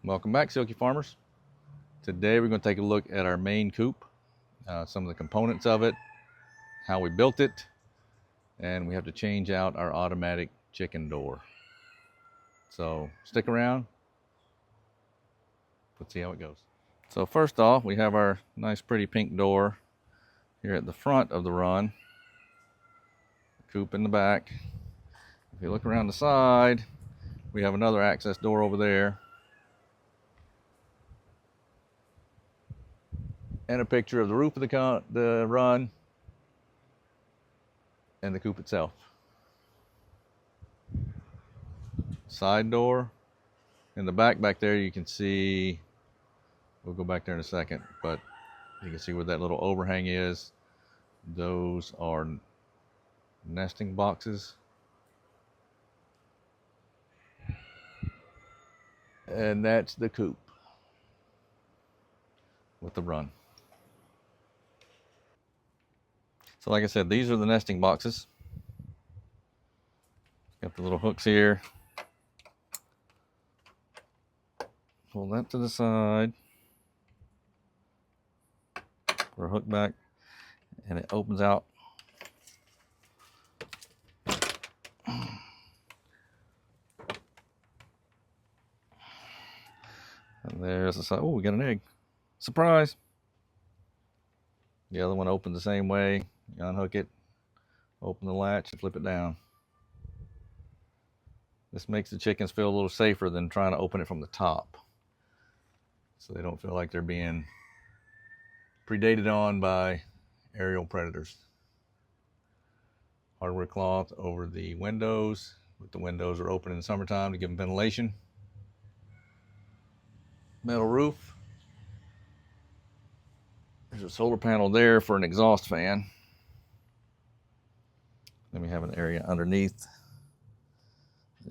Welcome back, Silkie Farmers. Today we're going to take a look at our main coop, some of the components of it, how we built it, and we have to change out our automatic chicken door. So stick around, let's see how it goes. So first off, we have our nice pretty pink door here at the front of the run, coop in the back. If you look around the side, we have another access door over there, and a picture of the roof of the run and the coop itself. Side door in the back there, you can see, we'll go back there in a second, but you can see where that little overhang is. Those are nesting boxes, and that's the coop with the run. So like I said, these are the nesting boxes. Got the little hooks here. Pull that to the side. Put our hook back, and it opens out. And there's the side. Oh, we got an egg. Surprise! The other one opens the same way. You unhook it, open the latch, and flip it down. This makes the chickens feel a little safer than trying to open it from the top, so they don't feel like they're being predated on by aerial predators. Hardware cloth over the windows. The windows are open in the summertime to give them ventilation. Metal roof. There's a solar panel there for an exhaust fan. Then we have an area underneath.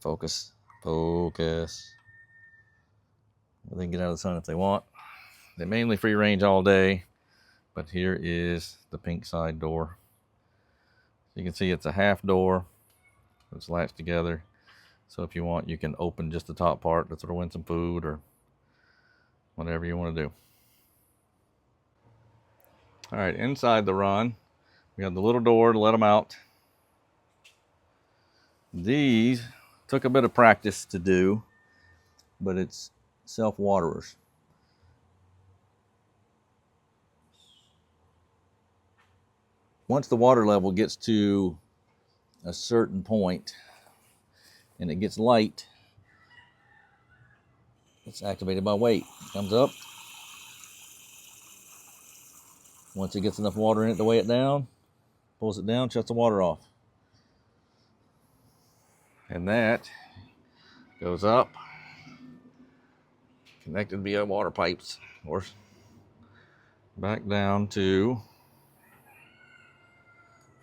Focus. They can get out of the sun if they want. They mainly free range all day, but here is the pink side door. You can see it's a half door. It's latched together. So if you want, you can open just the top part to throw in some food or whatever you want to do. All right, inside the run, we have the little door to let them out. These took a bit of practice to do, but it's self-waterers. Once the water level gets to a certain point and it gets light, it's activated by weight. It comes up. Once it gets enough water in it to weigh it down, pulls it down, shuts the water off. And that goes up, connected via water pipes, of course, back down to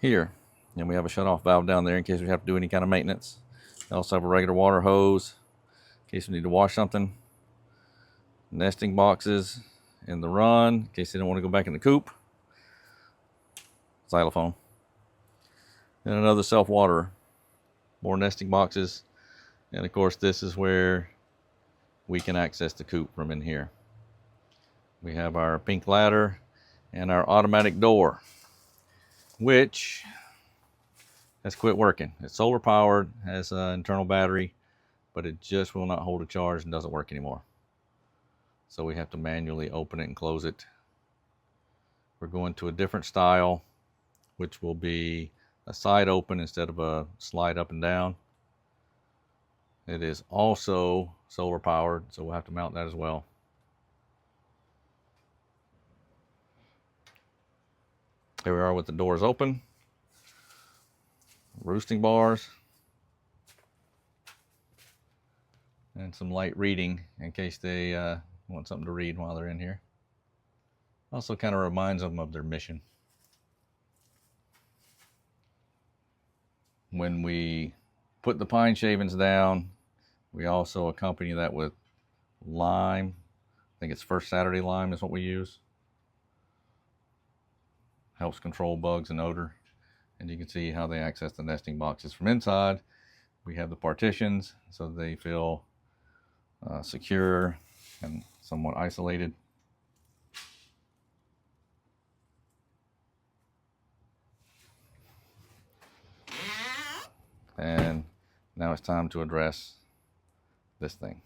here. And we have a shut-off valve down there in case we have to do any kind of maintenance. We also have a regular water hose in case we need to wash something. Nesting boxes in the run in case they don't want to go back in the coop. Xylophone. And another self-waterer. More nesting boxes, and of course this is where we can access the coop from in here. We have our pink ladder and our automatic door, which has quit working. It's solar powered, has an internal battery, but it just will not hold a charge and doesn't work anymore. So we have to manually open it and close it. We're going to a different style, which will be a side open instead of a slide up and down. It is also solar powered, so we'll have to mount that as well. Here we are with the doors open. Roosting bars. And some light reading in case they want something to read while they're in here. Also kind of reminds them of their mission. When we put the pine shavings down, we also accompany that with lime. I think it's First Saturday lime is what we use. Helps control bugs and odor. And you can see how they access the nesting boxes from inside. We have the partitions so they feel secure and somewhat isolated. And now it's time to address this thing.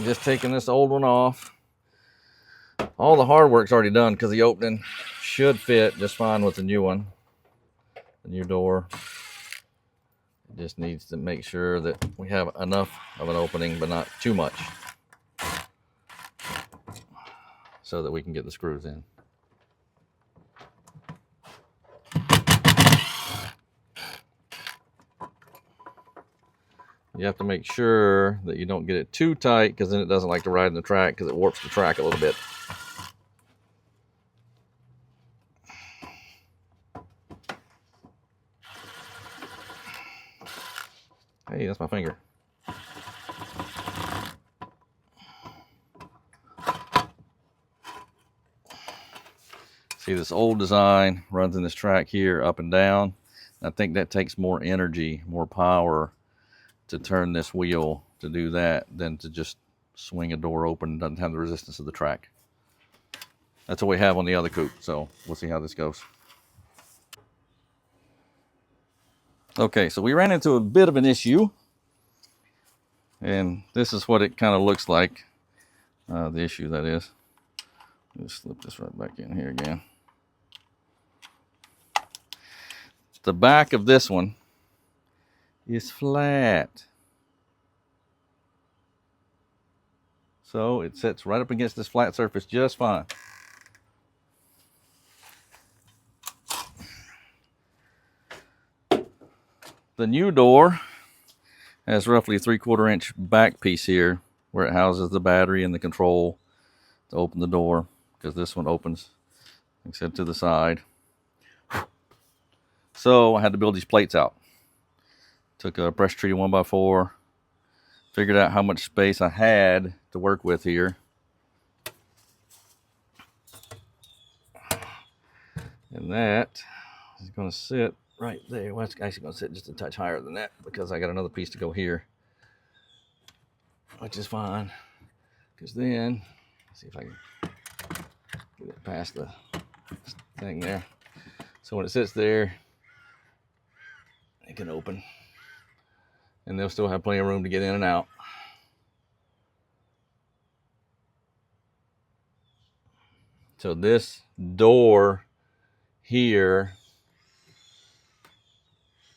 Just taking this old one off. All the hard work's already done because the opening should fit just fine with the new one. The new door. It just needs to make sure that we have enough of an opening, but not too much, so that we can get the screws in. You have to make sure that you don't get it too tight, because then it doesn't like to ride in the track, because it warps the track a little bit. Hey, that's my finger. See, this old design runs in this track here up and down. I think that takes more energy, more power to turn this wheel to do that than to just swing a door open. It doesn't have the resistance of the track. That's what we have on the other coupe, so we'll see how this goes. Okay, so we ran into a bit of an issue, and this is what it kind of looks like, the issue that is. Just slip this right back in here again. The back of this one is flat. So it sits right up against this flat surface just fine. The new door has roughly a 3/4 inch back piece here where it houses the battery and the control to open the door, because this one opens, like I said, to the side. So I had to build these plates out. Took a pressure treated 1x4, figured out how much space I had to work with here. And that is going to sit right there. Well, it's actually going to sit just a touch higher than that, because I got another piece to go here, which is fine. Because then, let's see if I can get it past the thing there. So when it sits there, it can open, and they'll still have plenty of room to get in and out. So this door here,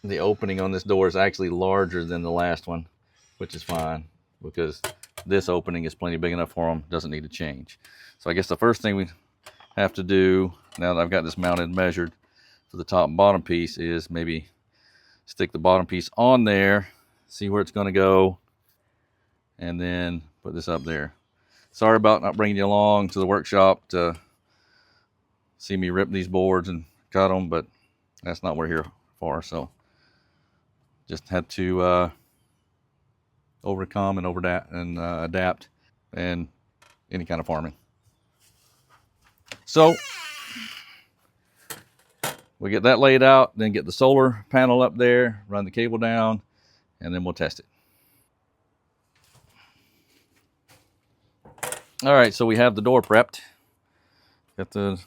the opening on this door is actually larger than the last one, which is fine, because this opening is plenty big enough for them, doesn't need to change. So I guess the first thing we have to do, now that I've got this mounted and measured for the top and bottom piece, is maybe stick the bottom piece on there, see where it's going to go, and then put this up there. Sorry about not bringing you along to the workshop to see me rip these boards and cut them, but that's not what we're here for. So just had to overcome and adapt, and any kind of farming. So we get that laid out, then get the solar panel up there, run the cable down, and then we'll test it. All right, so we have the door prepped. Got the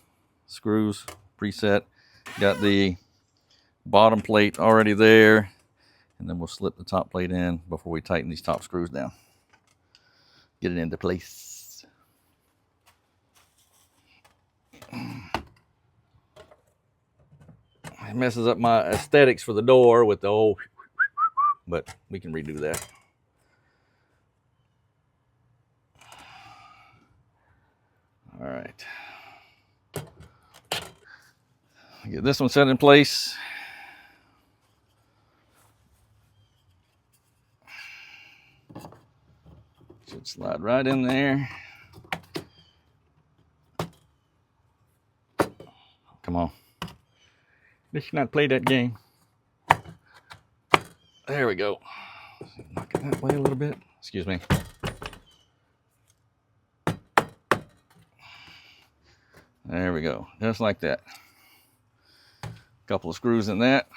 screws preset. Got the bottom plate already there, and then we'll slip the top plate in before we tighten these top screws down. Get it into place. It messes up my aesthetics for the door with the old, but we can redo that. All right. Get this one set in place. Should slide right in there. Come on. Let's not play that game. There we go. Knock it that way a little bit. Excuse me. There we go. Just like that. Couple of screws in that.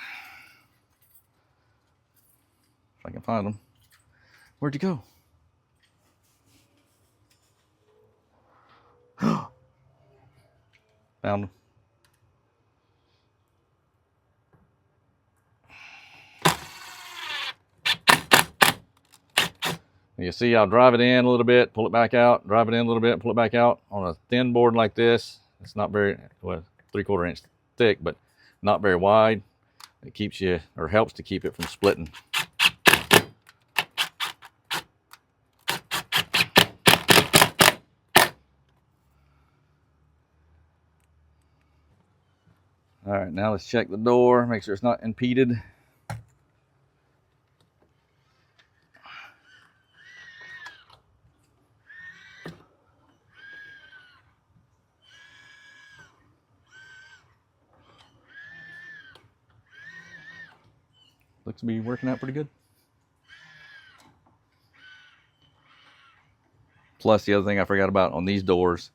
If I can find them. Where'd you go? Found them. You see, I'll drive it in a little bit, pull it back out, drive it in a little bit, pull it back out. On a thin board like this, it's not very, well, 3/4 inch thick, but not very wide. It keeps you, or helps to keep it from splitting. All right, now let's check the door, make sure it's not impeded. Looks to be working out pretty good. Plus, the other thing I forgot about on these doors,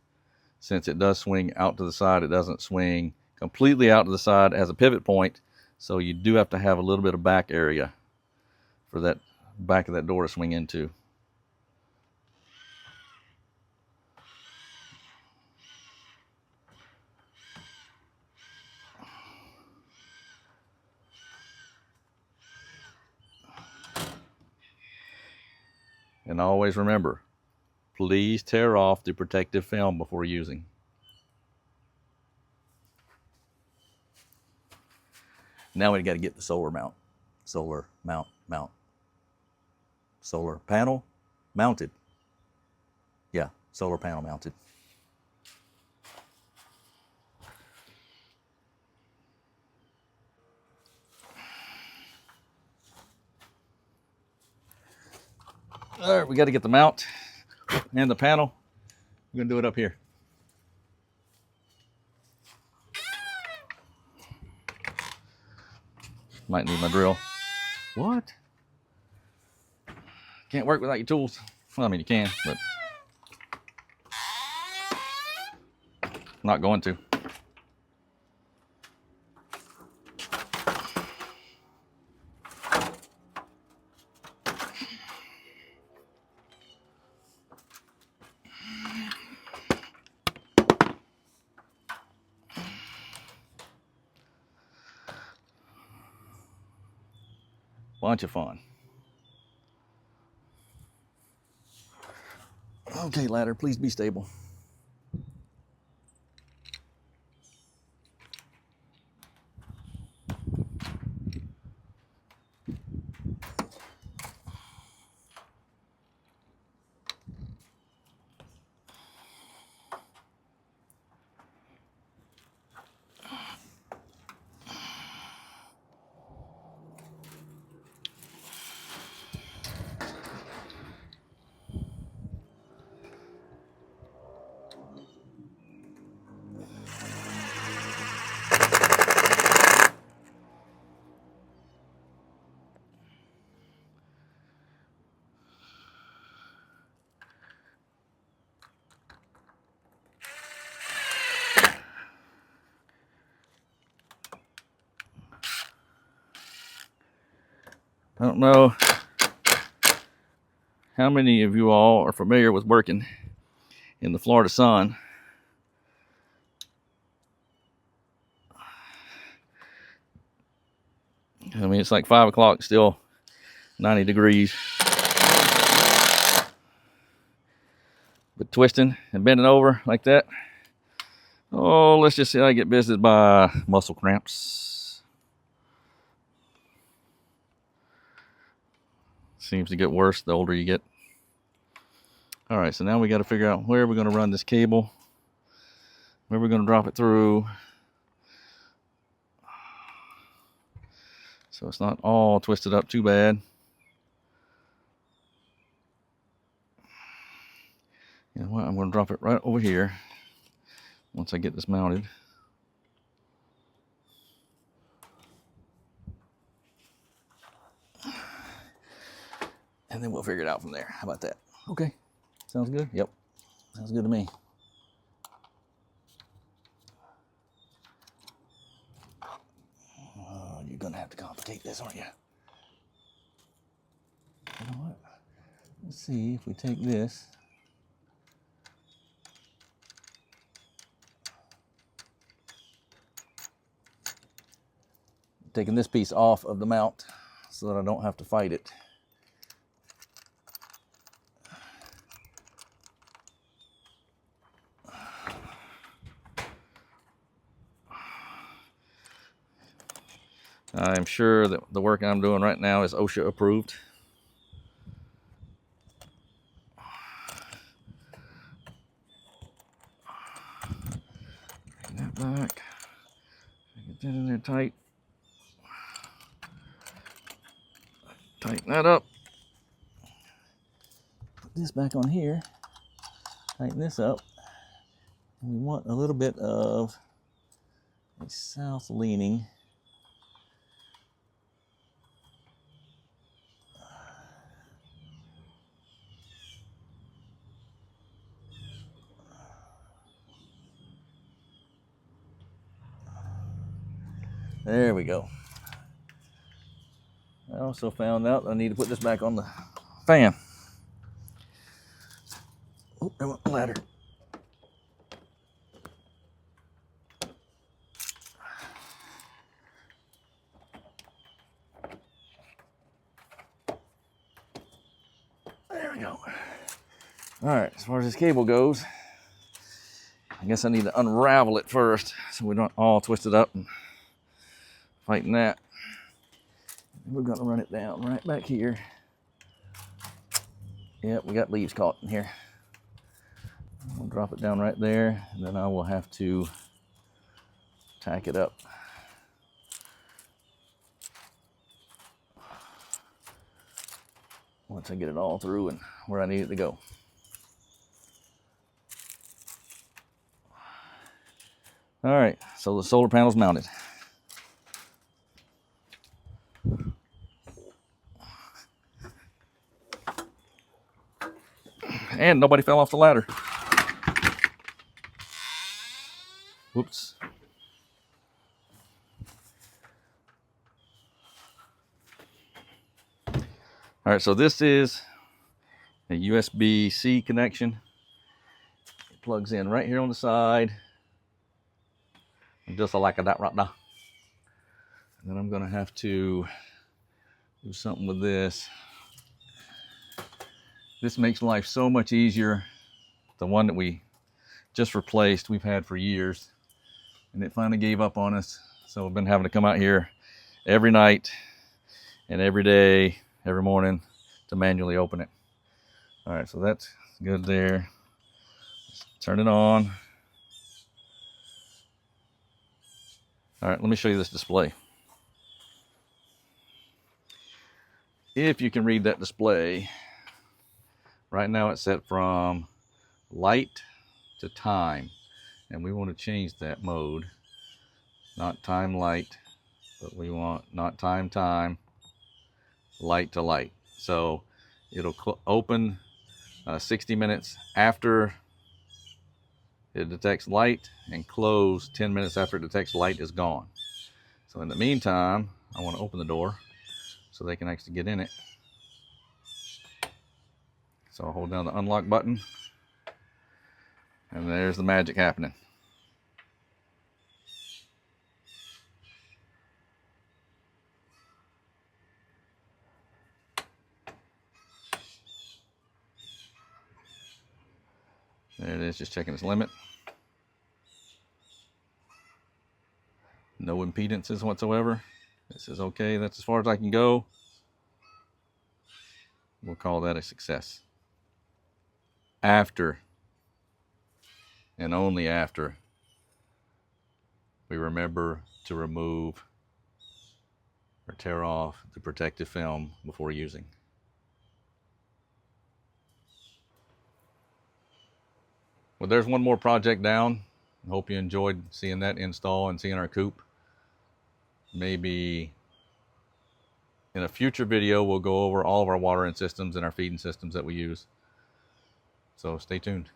since it does swing out to the side, it doesn't swing completely out to the side as a pivot point. So you do have to have a little bit of back area for that back of that door to swing into. And always remember, please tear off the protective film before using. Now we got to get the solar mount. Solar mount. Solar panel mounted. Yeah, solar panel mounted. All right, we got to get the mount and the panel. We're going to do it up here. Might need my drill. What? Can't work without your tools. Well, I mean, you can, but not going to. Bunch of fun. Okay, ladder, please be stable. I don't know how many of you all are familiar with working in the Florida sun. I mean, it's like 5 o'clock, still 90 degrees. But twisting and bending over like that, oh, let's just say I get visited by muscle cramps. Seems to get worse the older you get. All right, so now we got to figure out where we're going to run this cable, where we're going to drop it through, so it's not all twisted up too bad. You know what? I'm going to drop it right over here once I get this mounted. and then we'll figure it out from there. How about that? Okay, sounds good. Yep, sounds good to me. Oh, you're gonna have to complicate this, aren't you? You know what? Let's see if we take this. Taking this piece off of the mount so that I don't have to fight it. I'm sure that the work I'm doing right now is OSHA approved. Bring that back. Get that in there tight. Tighten that up. Put this back on here. Tighten this up. And we want a little bit of a south leaning. There we go. I also found out I need to put this back on the fan. Oh, there went the ladder. There we go. All right, as far as this cable goes, I guess I need to unravel it first so we don't all twist it up and fighting that. We're gonna run it down right back here. Yep, we got leaves caught in here. I'll drop it down right there, and then I will have to tack it up. Once I get it all through and where I need it to go. All right, so the solar panel's mounted. And nobody fell off the ladder. Whoops. All right, so this is a USB-C connection. It plugs in right here on the side. Just like that right now. And then I'm gonna have to do something with this. This makes life so much easier. The one that we just replaced, we've had for years, and it finally gave up on us. So we've been having to come out here every night and every day, every morning to manually open it. All right, so that's good there. Let's turn it on. All right, let me show you this display. If you can read that display, right now it's set from light to time, and we want to change that mode. Not time light, but we want not time time, light to light. So it'll open 60 minutes after it detects light and close 10 minutes after it detects light is gone. So in the meantime, I want to open the door so they can actually get in it. So I'll hold down the unlock button, and there's the magic happening. There it is, just checking its limit. No impedances whatsoever. It says, okay, that's as far as I can go. We'll call that a success. After, and only after, we remember to remove or tear off the protective film before using. Well, there's one more project down. I hope you enjoyed seeing that install and seeing our coop. Maybe In a future video, we'll go over all of our watering systems and our feeding systems that we use. So stay tuned.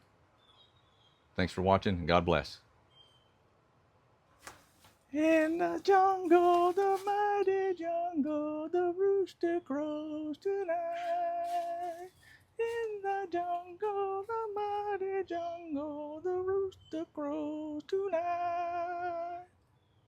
Thanks for watching, and God bless. In the jungle, the mighty jungle, the rooster crows tonight. In the jungle, the mighty jungle, the rooster crows tonight.